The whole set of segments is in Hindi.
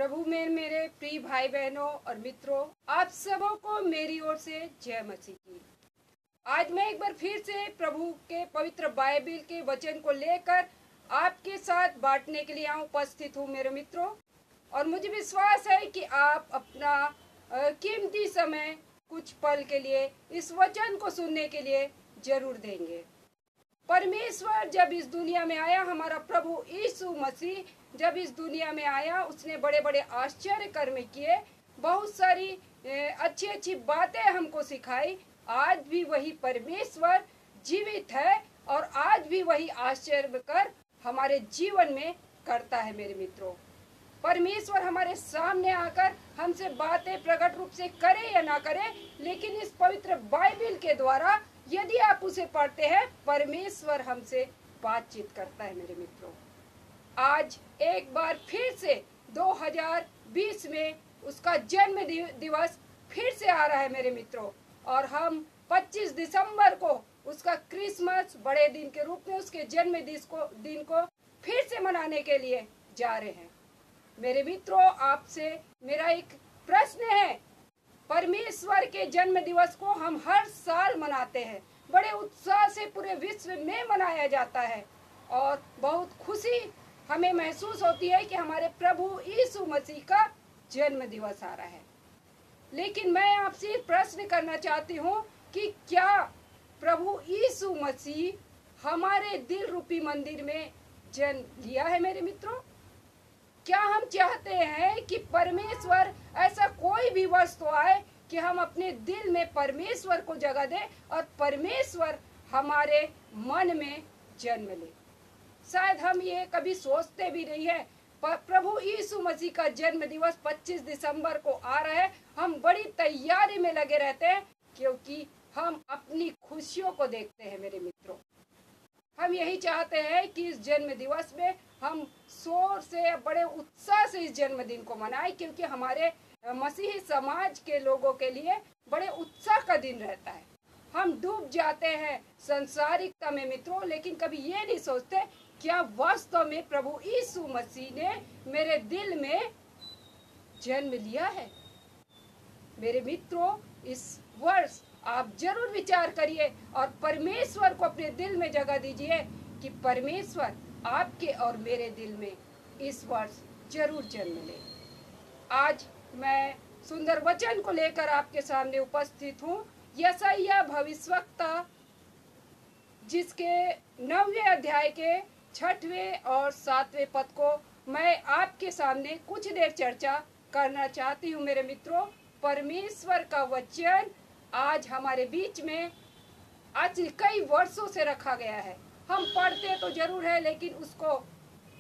प्रभु में मेरे प्रिय भाई बहनों और मित्रों, आप सबों को मेरी ओर से जय मसीह की। आज मैं एक बार फिर से प्रभु के पवित्र बाइबल के वचन को लेकर आपके साथ बांटने के लिए यहाँ उपस्थित हूँ मेरे मित्रों। और मुझे विश्वास है कि आप अपना कीमती समय कुछ पल के लिए इस वचन को सुनने के लिए जरूर देंगे। परमेश्वर जब इस दुनिया में आया, हमारा प्रभु यीशु मसीह जब इस दुनिया में आया, उसने बड़े बड़े आश्चर्य कर्म किए, बहुत सारी अच्छी अच्छी बातें हमको सिखाई। आज भी वही परमेश्वर जीवित है और आज भी वही आश्चर्य कर हमारे जीवन में करता है मेरे मित्रों। परमेश्वर हमारे सामने आकर हमसे बातें प्रकट रूप से करे या ना करे, लेकिन इस पवित्र बाइबल के द्वारा यदि आप उसे पढ़ते हैं, परमेश्वर हमसे बातचीत करता है मेरे मित्रों। आज एक बार फिर से 2020 में उसका जन्म दिवस फिर से आ रहा है मेरे मित्रों, और हम 25 दिसंबर को उसका क्रिसमस बड़े दिन के रूप में उसके जन्म दिन को फिर से मनाने के लिए जा रहे हैं। मेरे मित्रों, आपसे मेरा एक प्रश्न है। परमेश्वर के जन्म दिवस को हम हर साल मनाते हैं, बड़े उत्साह से पूरे विश्व में मनाया जाता है और बहुत खुशी हमें महसूस होती है कि हमारे प्रभु यीशु मसीह का जन्म दिवस आ रहा है। लेकिन मैं आपसे प्रश्न करना चाहती हूँ कि क्या प्रभु यीशु मसीह हमारे दिल रूपी मंदिर में जन्म लिया है मेरे मित्रों? क्या हम चाहते हैं कि परमेश्वर ऐसा कोई भी वर्ष तो आए कि हम अपने दिल में परमेश्वर को जगह दें और परमेश्वर हमारे मन में जन्म ले? शायद हम ये कभी सोचते भी नहीं है। प्रभु यीशु मसीह का जन्म दिवस 25 दिसंबर को आ रहा है। हम बड़ी तैयारी में लगे रहते हैं क्योंकि हम अपनी खुशियों को देखते हैं मेरे मित्रों। हम यही चाहते हैं कि इस जन्म दिवस में हम शोर से, बड़े उत्साह से इस जन्मदिन को मनाएं, क्योंकि हमारे मसीही समाज के लोगों के लिए बड़े उत्साह का दिन रहता है। हम डूब जाते हैं संसारिकता में मित्रों, लेकिन कभी ये नहीं सोचते क्या वास्तव में प्रभु यीशु मसीह ने मेरे दिल में जन्म लिया है। मेरे मित्रों, इस वर्ष आप जरूर विचार करिए और परमेश्वर को अपने दिल में जगह दीजिए कि परमेश्वर आपके और मेरे दिल में इस वर्ष जरूर जन्म ले। आज मैं सुंदर वचन को लेकर आपके सामने उपस्थित हूँ। यशायाह भविष्यवक्ता जिसके 9वें अध्याय के 6वें और 7वें पद को मैं आपके सामने कुछ देर चर्चा करना चाहती हूँ मेरे मित्रों। परमेश्वर का वचन आज हमारे बीच में आज कई वर्षों से रखा गया है। हम पढ़ते तो जरूर है, लेकिन उसको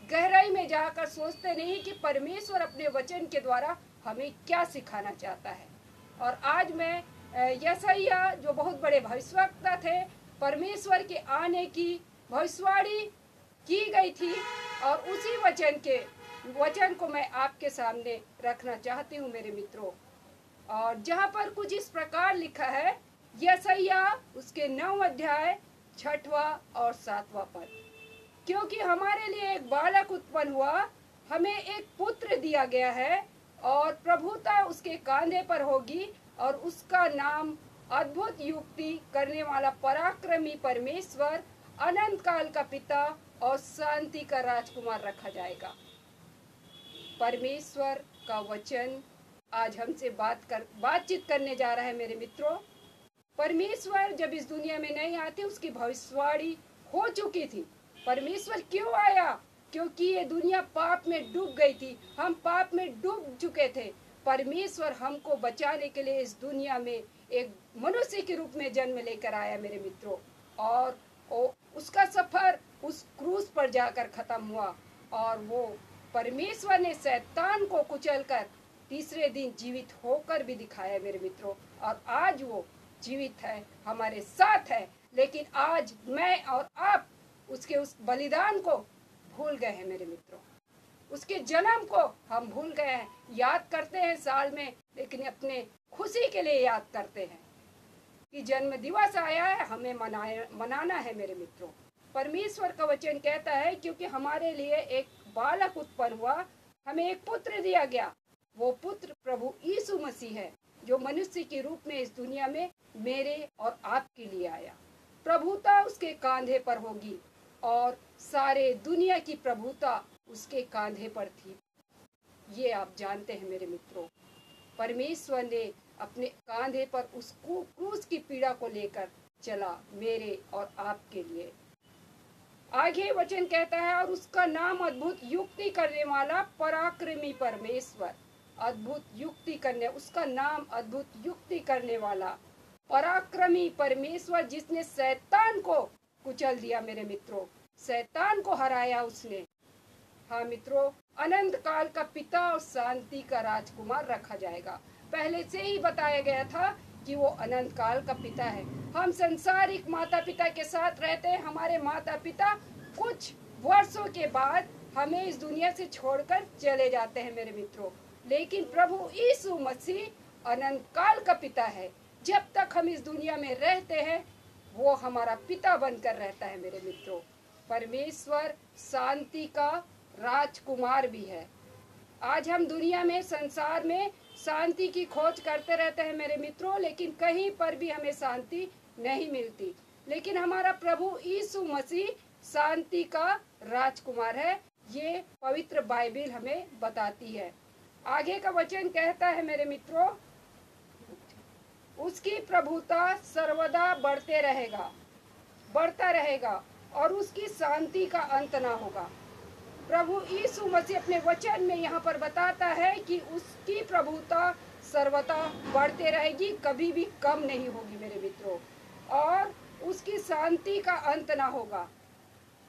गहराई में जाकर सोचते नहीं कि परमेश्वर अपने वचन के द्वारा हमें क्या सिखाना चाहता है। और आज मैं यशायाह जो बहुत बड़े भविष्यवक्ता थे, परमेश्वर के आने की भविष्यवाणी की गई थी और उसी वचन को मैं आपके सामने रखना चाहती हूँ मेरे मित्रों। और जहाँ पर कुछ इस प्रकार लिखा है, यशायाह उसके 9 अध्याय 6वां और 7वां पद, क्योंकि हमारे लिए एक बालक उत्पन्न हुआ, हमें एक पुत्र दिया गया है और प्रभुता उसके कांधे पर होगी और उसका नाम अद्भुत युक्ति करने वाला, पराक्रमी परमेश्वर, अनंत काल का पिता और शांति का राजकुमार रखा जाएगा। परमेश्वर का वचन आज हमसे बातचीत करने जा रहा है मेरे मित्रों। परमेश्वर जब इस दुनिया में नहीं आते, उसकी भविष्यवाणी हो चुकी थी। परमेश्वर क्यों आया? क्योंकि ये दुनिया पाप में डूब गई थी, हम पाप में डूब चुके थे। परमेश्वर हमको बचाने के लिए इस दुनिया में एक मनुष्य के रूप में जन्म लेकर आया मेरे मित्रों, और उसका सफर उस क्रूस पर जाकर खत्म हुआ और वो परमेश्वर ने शैतान को कुचलकर तीसरे दिन जीवित होकर भी दिखाया मेरे मित्रों। और आज वो जीवित है, हमारे साथ है, लेकिन आज मैं और आप उसके उस बलिदान को भूल गए हैं मेरे मित्रों। उसके जन्म को हम भूल गए हैं। याद करते हैं साल में, लेकिन अपने खुशी के लिए याद करते हैं कि जन्म दिवस आया है, हमें मनाना है मेरे मित्रों। परमेश्वर का वचन कहता है, क्योंकि हमारे लिए एक बालक उत्पन्न हुआ, हमें एक पुत्र दिया गया। वो पुत्र प्रभु यीशु मसीह है, जो मनुष्य के रूप में इस दुनिया में मेरे और आपके लिए आया। प्रभुता उसके कांधे पर होगी और सारे दुनिया की प्रभुता उसके कांधे पर थी। ये आप जानते हैं मेरे मित्रों। परमेश्वर ने अपने कांधे पर उस क्रूस की पीड़ा को लेकर चला मेरे और आपके लिए। आगे वचन कहता है, और उसका नाम अद्भुत युक्ति करने वाला, पराक्रमी परमेश्वर। अद्भुत युक्ति करने, उसका नाम अद्भुत युक्ति करने वाला, पराक्रमी परमेश्वर, जिसने शैतान को कुचल दिया मेरे मित्रों, शैतान को हराया उसने। हाँ मित्रों, अनंत काल का पिता और शांति का राजकुमार रखा जाएगा। पहले से ही बताया गया था कि वो अनंत काल का पिता है। हम संसारिक माता पिता के साथ रहते हैं। हमारे माता पिता कुछ वर्षों के बाद हमें इस दुनिया से छोड़कर चले जाते हैं मेरे मित्रों, लेकिन प्रभु यीशु मसीह अनंत काल का पिता है। जब तक हम इस दुनिया में रहते हैं वो हमारा पिता बनकर रहता है मेरे मित्रों। परमेश्वर शांति का राजकुमार भी है। आज हम दुनिया में, संसार में शांति की खोज करते रहते हैं मेरे मित्रों, लेकिन कहीं पर भी हमें शांति नहीं मिलती। लेकिन हमारा प्रभु यीशु मसीह शांति का राजकुमार है। ये पवित्र बाइबिल हमें बताती है। आगे का वचन कहता है मेरे मित्रों, उसकी प्रभुता सर्वदा बढ़ता रहेगा और उसकी शांति का अंत ना होगा। प्रभु यीशु मसीह अपने वचन में यहाँ पर बताता है कि उसकी प्रभुता सर्वदा बढ़ते रहेगी, कभी भी कम नहीं होगी मेरे मित्रों, और उसकी शांति का अंत ना होगा।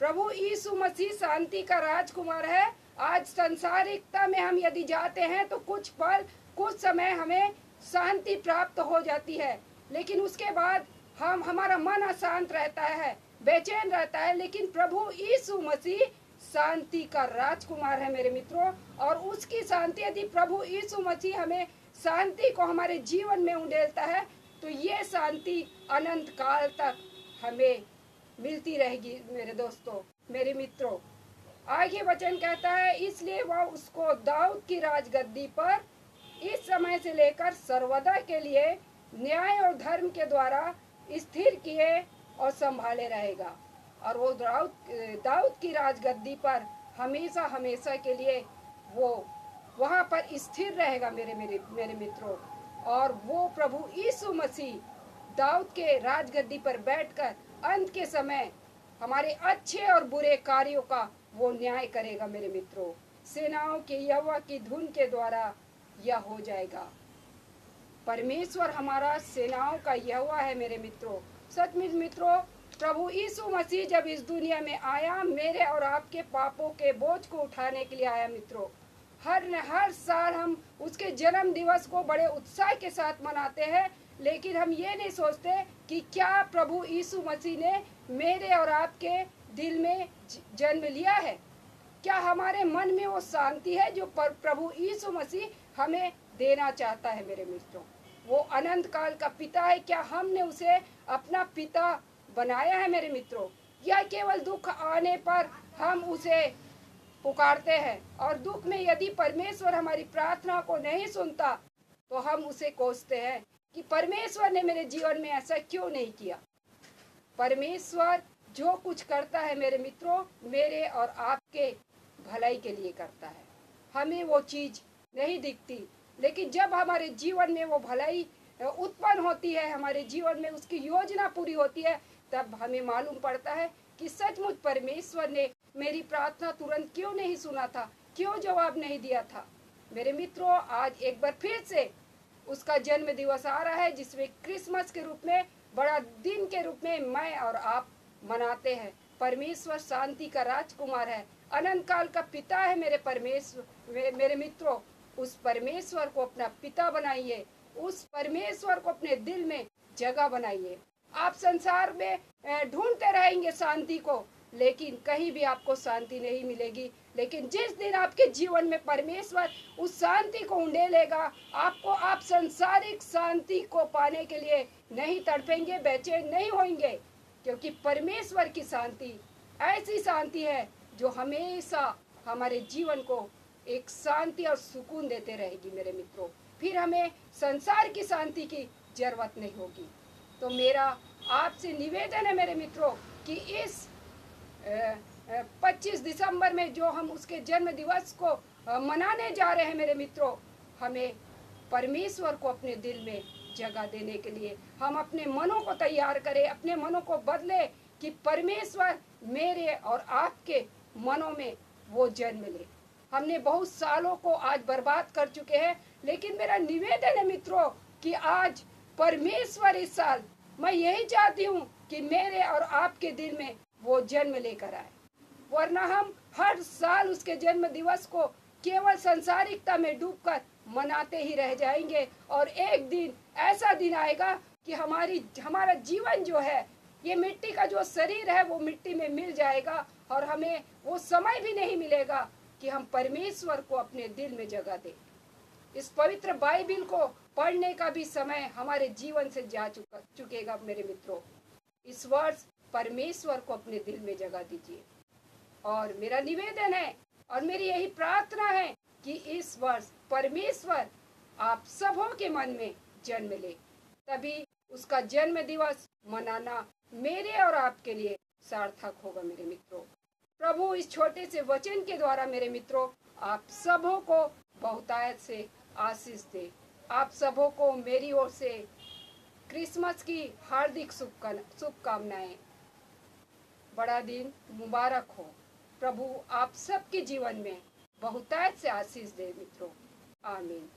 प्रभु यीशु मसीह शांति का राजकुमार है। आज संसारिकता में हम यदि जाते हैं तो कुछ पल, कुछ समय हमें शांति प्राप्त हो जाती है, लेकिन उसके बाद हमारा मन अशांत रहता है, बेचैन रहता है। लेकिन प्रभु यीशु मसीह शांति का राजकुमार है मेरे मित्रों, और उसकी शांति, यदि प्रभु यीशु मसीह हमें शांति को हमारे जीवन में उंडेलता है तो ये शांति अनंत काल तक हमें मिलती रहेगी मेरे दोस्तों, मेरे मित्रों। आगे वचन कहता है, इसलिए वह उसको दाऊद की राजगद्दी पर इस समय से लेकर सर्वदा के लिए न्याय और धर्म के द्वारा स्थिर किए और संभाले रहेगा। और वो दाऊद की राजगद्दी पर हमेशा हमेशा के लिए वो वहाँ पर स्थिर रहेगा मेरे मित्रों। और वो प्रभु यीशु मसीह दाऊद के राजगद्दी पर बैठकर अंत के समय हमारे अच्छे और बुरे कार्यों का वो न्याय करेगा मेरे मित्रों। सेनाओं के यहोवा की धुन के द्वारा यह हो जाएगा। परमेश्वर हमारा सेनाओं का यहोवा है मेरे मित्रों। सचमुच मित्रों, प्रभु यीशु मसीह जब इस दुनिया में आया, मेरे और आपके पापों के बोझ को उठाने के लिए आया मित्रों। हर साल हम उसके जन्म दिवस को बड़े उत्साह के साथ मनाते हैं, लेकिन हम ये नहीं सोचते कि क्या प्रभु यीशु मसीह ने मेरे और आपके दिल में जन्म लिया है। क्या हमारे मन में वो शांति है जो प्रभु यीशु मसीह हमें देना चाहता है मेरे मित्रों। वो अनंत काल का पिता है। क्या हमने उसे अपना पिता बनाया है मेरे मित्रों, या केवल दुख आने पर हम उसे पुकारते हैं, और दुख में यदि परमेश्वर हमारी प्रार्थना को नहीं सुनता तो हम उसे कोसते हैं कि परमेश्वर ने मेरे जीवन में ऐसा क्यों नहीं किया। परमेश्वर जो कुछ करता है मेरे मित्रों, मेरे और आपके भलाई के लिए करता है। हमें वो चीज नहीं दिखती, लेकिन जब हमारे जीवन में वो भलाई उत्पन्न होती है, हमारे जीवन में उसकी योजना पूरी होती है, तब हमें मालूम पड़ता है कि सचमुच परमेश्वर ने मेरी प्रार्थना तुरंत क्यों नहीं सुना था, क्यों जवाब नहीं दिया था। मेरे मित्रों, आज एक बार फिर से उसका जन्म दिवस आ रहा है, जिसमें क्रिसमस के रूप में, बड़ा दिन के रूप में मैं और आप मनाते हैं। परमेश्वर शांति का राजकुमार है, अनंत काल का पिता है मेरे मित्रों। उस परमेश्वर को अपना पिता बनाइए, उस परमेश्वर को अपने दिल में जगह बनाइए। आप संसार में ढूंढते रहेंगे शांति को, लेकिन कहीं भी आपको शांति नहीं मिलेगी। लेकिन जिस दिन आपके जीवन में परमेश्वर उस शांति को उंडेलेगा, आप संसारिक शांति को पाने के लिए नहीं तड़पेंगे, बेचैन नहीं होंगे, क्योंकि परमेश्वर की शांति ऐसी शांति है जो हमेशा हमारे जीवन को एक शांति और सुकून देते रहेगी मेरे मित्रों। फिर हमें संसार की शांति की जरूरत नहीं होगी। तो मेरा आपसे निवेदन है मेरे मित्रों कि इस 25 दिसंबर में जो हम उसके जन्म दिवस को मनाने जा रहे हैं मेरे मित्रों, हमें परमेश्वर को अपने दिल में जगह देने के लिए हम अपने मनों को तैयार करें, अपने मनों को बदले कि परमेश्वर मेरे और आपके मनों में वो जन्म ले। हमने बहुत सालों को आज बर्बाद कर चुके हैं, लेकिन मेरा निवेदन है मित्रों कि आज परमेश्वर इस साल, मैं यही चाहती हूँ कि मेरे और आपके दिल में वो जन्म लेकर आए। वरना हम हर साल उसके जन्म दिवस को केवल संसारिकता में डूबकर मनाते ही रह जाएंगे, और एक दिन ऐसा दिन आएगा कि हमारा जीवन जो है, ये मिट्टी का जो शरीर है वो मिट्टी में मिल जाएगा, और हमें वो समय भी नहीं मिलेगा कि हम परमेश्वर को अपने दिल में जगह दें। इस पवित्र बाइबिल को पढ़ने का भी समय हमारे जीवन से जा चुकेगा मेरे मित्रों। इस वर्ष परमेश्वर को अपने दिल में जगह दीजिए। और मेरा निवेदन है और मेरी यही प्रार्थना है कि इस वर्ष परमेश्वर आप सबों के मन में जन्म ले, तभी उसका जन्म दिवस मनाना मेरे और आपके लिए सार्थक होगा मेरे मित्रों। प्रभु इस छोटे से वचन के द्वारा मेरे मित्रों आप सबों को बहुतायत से आशीष दे। आप सबों को मेरी ओर से क्रिसमस की हार्दिक शुभकामनाएं। बड़ा दिन मुबारक हो। प्रभु आप सबके जीवन में बहुतायत से आशीष दे मित्रों। आमीन।